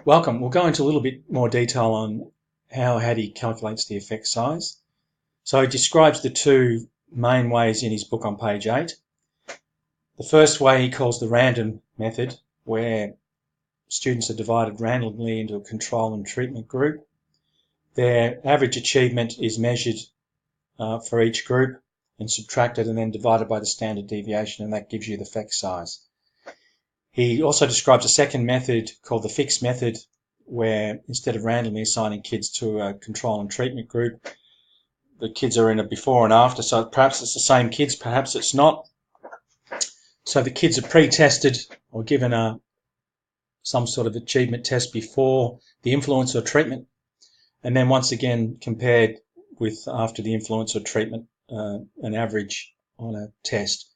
Welcome. We'll go into a little bit more detail on how Hattie calculates the effect size. So he describes the two main ways in his book on page 8. The first way he calls the random method, where students are divided randomly into a control and treatment group. Their average achievement is measured for each group and subtracted and then divided by the standard deviation, and that gives you the effect size. He also describes a second method called the fixed method, where instead of randomly assigning kids to a control and treatment group, the kids are in a before and after. So perhaps it's the same kids, perhaps it's not. So the kids are pre-tested or given some sort of achievement test before the influence or treatment, and then once again compared with after the influence or treatment, an average on a test,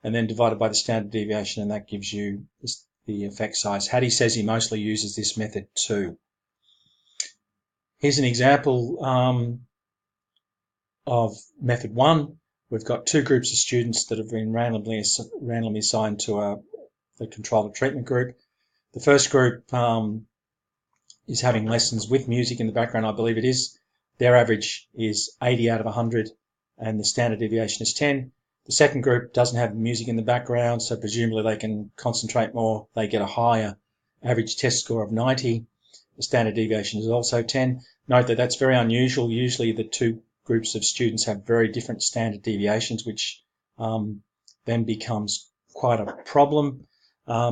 and then divided by the standard deviation, and that gives you the effect size. Hattie says he mostly uses this method too. Here's an example of method 1. We've got two groups of students that have been randomly assigned to the control and treatment group. The first group is having lessons with music in the background, I believe it is. Their average is 80 out of 100, and the standard deviation is 10. The second group doesn't have music in the background, so presumably they can concentrate more. They get a higher average test score of 90. The standard deviation is also 10. Note that that's very unusual. Usually the two groups of students have very different standard deviations, which then becomes quite a problem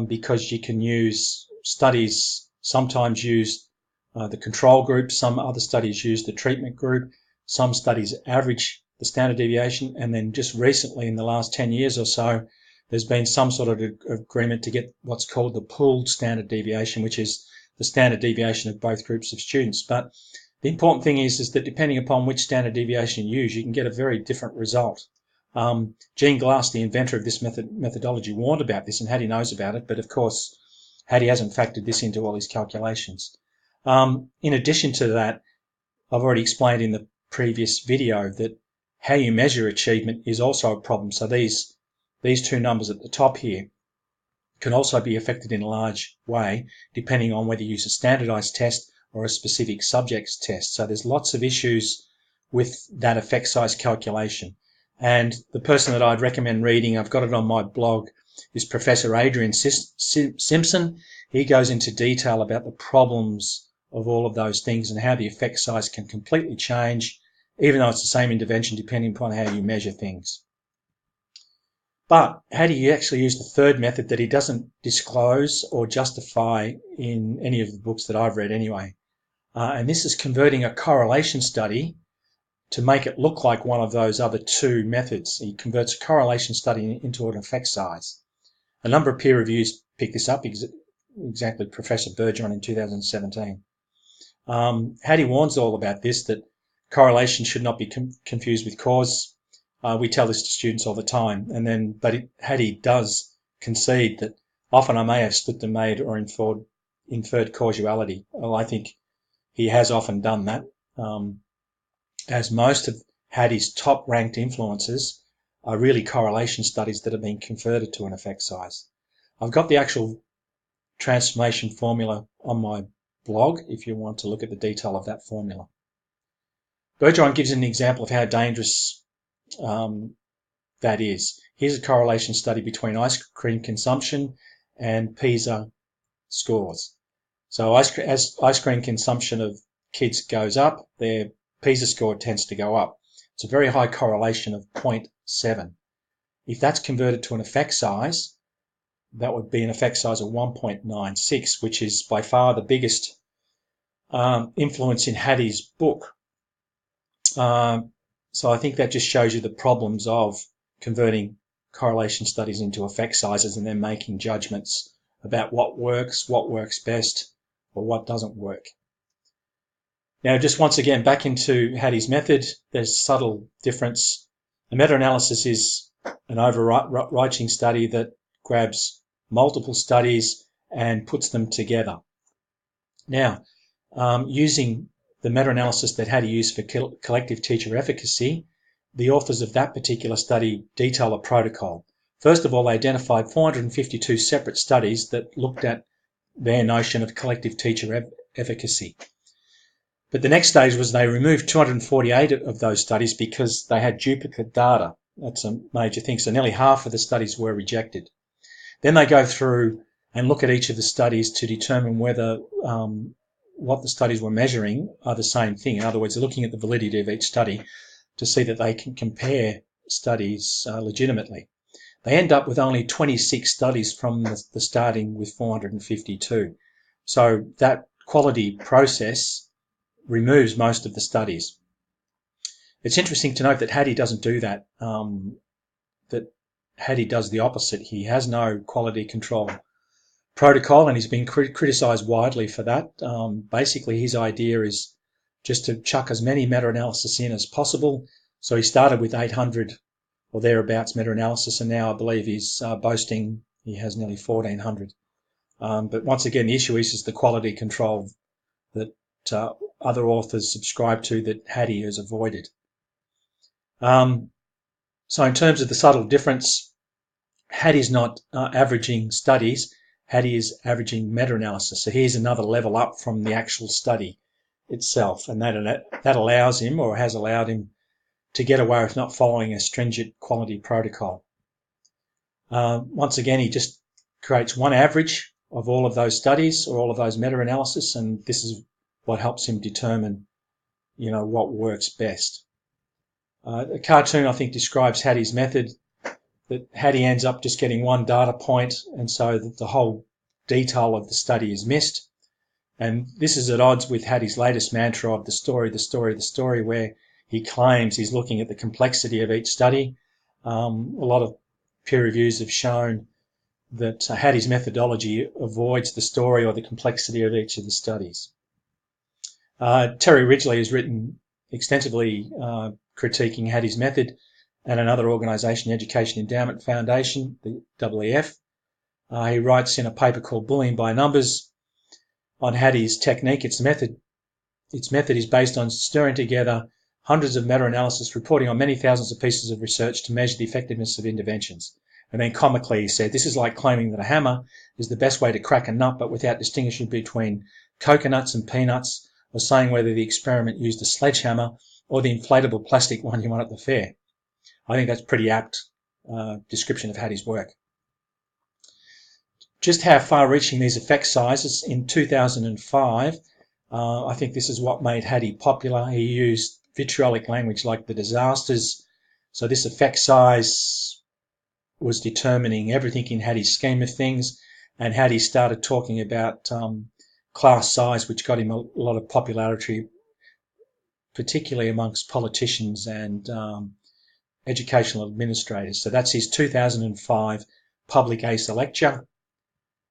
because you can use studies, sometimes use the control group, some other studies use the treatment group, some studies average the standard deviation, and then just recently in the last 10 years or so there's been some sort of agreement to get what's called the pooled standard deviation, which is the standard deviation of both groups of students. But the important thing is that depending upon which standard deviation you use, you can get a very different result. Gene Glass, the inventor of this methodology, warned about this, and Hattie knows about it, but of course Hattie hasn't factored this into all his calculations. In addition to that, I've already explained in the previous video that how you measure achievement is also a problem. So these two numbers at the top here can also be affected in a large way depending on whether you use a standardized test or a specific subjects test. So there's lots of issues with that effect size calculation. And the person that I'd recommend reading, I've got it on my blog, is Professor Adrian Simpson. He goes into detail about the problems of all of those things and how the effect size can completely change, even though it's the same intervention, depending upon how you measure things. But how do you actually use the third method that he doesn't disclose or justify in any of the books that I've read anyway? And this is converting a correlation study to make it look like one of those other two methods. He converts a correlation study into an effect size. A number of peer reviews picked this up, exactly Professor Bergeron in 2017. Hattie warns all about this, that correlation should not be confused with cause. We tell this to students all the time, but Hattie does concede that often I may have slipped and made or inferred causality. Well, I think he has often done that, as most of Hattie's top-ranked influences are really correlation studies that have been converted to an effect size. I've got the actual transformation formula on my blog if you want to look at the detail of that formula. Bergeron gives an example of how dangerous that is. Here's a correlation study between ice cream consumption and PISA scores. So as ice cream consumption of kids goes up, their PISA score tends to go up. It's a very high correlation of 0.7. If that's converted to an effect size, that would be an effect size of 1.96, which is by far the biggest influence in Hattie's book. So I think that just shows you the problems of converting correlation studies into effect sizes and then making judgments about what works best, or what doesn't work. Now, just once again, back into Hattie's method, there's subtle difference. A meta-analysis is an overarching study that grabs multiple studies and puts them together. Now, using the meta-analysis that Hattie used for collective teacher efficacy, the authors of that particular study detail a protocol. First of all, they identified 452 separate studies that looked at their notion of collective teacher efficacy. But the next stage was they removed 248 of those studies because they had duplicate data. That's a major thing. So nearly half of the studies were rejected. Then they go through and look at each of the studies to determine whether what the studies were measuring are the same thing. In other words, they're looking at the validity of each study to see that they can compare studies legitimately. They end up with only 26 studies from the starting with 452. So that quality process removes most of the studies. It's interesting to note that Hattie doesn't do that. That Hattie does the opposite. He has no quality control protocol, and he's been criticised widely for that. Basically, his idea is just to chuck as many meta-analysis in as possible. So he started with 800 or thereabouts meta-analysis, and now I believe he's boasting he has nearly 1,400. But once again, the issue is the quality control that other authors subscribe to that Hattie has avoided. So in terms of the subtle difference, Hattie's not averaging studies. Hattie is averaging meta-analysis. So here's another level up from the actual study itself, and that allows him, or has allowed him, to get away with not following a stringent quality protocol. Once again, he just creates one average of all of those studies or all of those meta-analysis, and this is what helps him determine, what works best. A cartoon, I think, describes Hattie's method, that Hattie ends up just getting one data point, and so that the whole detail of the study is missed. And this is at odds with Hattie's latest mantra of the story, where he claims he's looking at the complexity of each study. A lot of peer reviews have shown that Hattie's methodology avoids the story or the complexity of each of the studies. Terry Ridgely has written extensively critiquing Hattie's method, and another organisation, the Education Endowment Foundation, the EEF. He writes in a paper called Bullying by Numbers on Hattie's technique. Its method is based on stirring together hundreds of meta-analysis, reporting on many thousands of pieces of research to measure the effectiveness of interventions. And then comically he said, this is like claiming that a hammer is the best way to crack a nut, but without distinguishing between coconuts and peanuts, or saying whether the experiment used a sledgehammer or the inflatable plastic one you won at the fair. I think that's pretty apt description of Hattie's work. Just how far-reaching these effect sizes in 2005, I think this is what made Hattie popular. He used vitriolic language like the disasters. So this effect size was determining everything in Hattie's scheme of things, and Hattie started talking about class size, which got him a lot of popularity, particularly amongst politicians and educational administrators. So that's his 2005 public ACER lecture.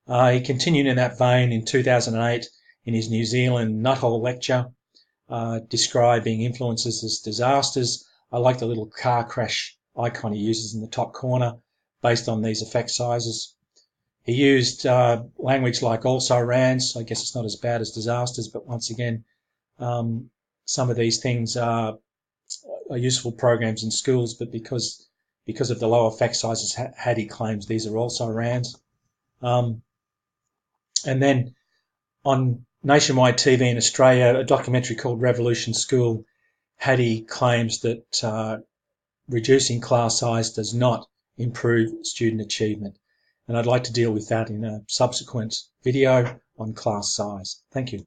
He continued in that vein in 2008 in his New Zealand Nuthole lecture, describing influences as disasters. I like the little car crash icon he uses in the top corner based on these effect sizes. He used language like also-rans. I guess it's not as bad as disasters, but once again, some of these things are useful programs in schools, but because of the low effect sizes, Hattie claims these are also-rans. And then on nationwide TV in Australia, a documentary called Revolution School, Hattie claims that reducing class size does not improve student achievement. And I'd like to deal with that in a subsequent video on class size. Thank you.